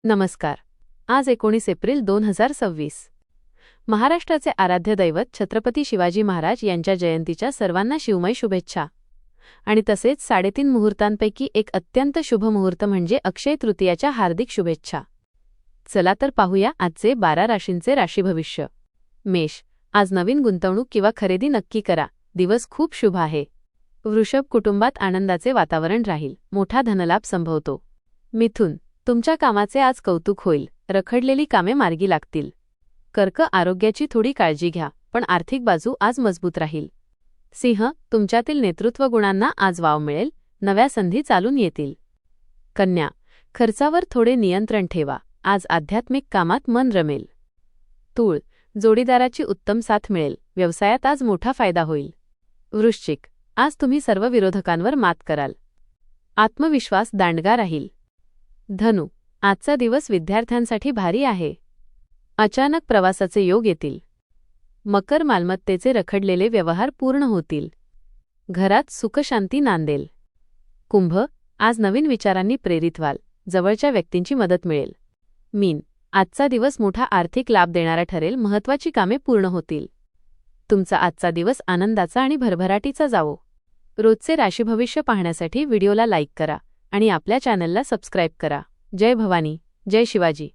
नमस्कार. आज 19 एप्रिल 2026. महाराष्ट्राचे आराध्य दैवत छत्रपती शिवाजी महाराज यांच्या जयंतीच्या सर्वांना शिवमय शुभेच्छा. आणि तसेच 3.5 मुहूर्तांपैकी एक अत्यंत शुभ मुहूर्त म्हणजे अक्षय तृतीयाच्या हार्दिक शुभेच्छा. चला तर पाहूया आजचे 12 राशींचे राशीभविष्य. मेष. आज नवीन गुंतवणूक किंवा खरेदी नक्की करा. दिवस खूप शुभ आहे. वृषभ. कुटुंबात आनंदाचे वातावरण राहील. मोठा धनलाभ संभवतो. मिथुन. तुमच्या कामाचे आज कौतुक होईल. रखडलेली कामे मार्गी लागतील. कर्क. आरोग्याची थोडी काळजी घ्या, पण आर्थिक बाजू आज मजबूत राहील. सिंह. तुमच्यातील नेतृत्व गुणांना आज वाव मिळेल. नव्या संधी चालून येतील. कन्या. खर्चावर थोडे नियंत्रण ठेवा. आज आध्यात्मिक कामात मन रमेल. तूळ. जोडीदाराची उत्तम साथ मिळेल. व्यवसायात आज मोठा फायदा होईल. वृश्चिक. आज तुम्ही सर्व विरोधकांवर मात कराल. आत्मविश्वास दांडगा राहील. धनु. आजचा दिवस विद्यार्थ्यांसाठी भारी आहे. अचानक प्रवासाचे योग येतील. मकर. मालमत्तेचे रखडलेले व्यवहार पूर्ण होतील. घरात सुखशांती नांदेल. कुंभ. आज नवीन विचारांनी प्रेरित व्हाल. जवळच्या व्यक्तींची मदत मिळेल. मीन. आजचा दिवस मोठा आर्थिक लाभ देणारा ठरेल. महत्त्वाची कामे पूर्ण होतील. तुमचा आजचा दिवस आनंदाचा आणि भरभराटीचा जावो. रोजचे राशीभविष्य पाहण्यासाठी व्हिडिओला लाईक करा आणि आपल्या चॅनलला सबस्क्राईब करा. जय भवानी, जय शिवाजी.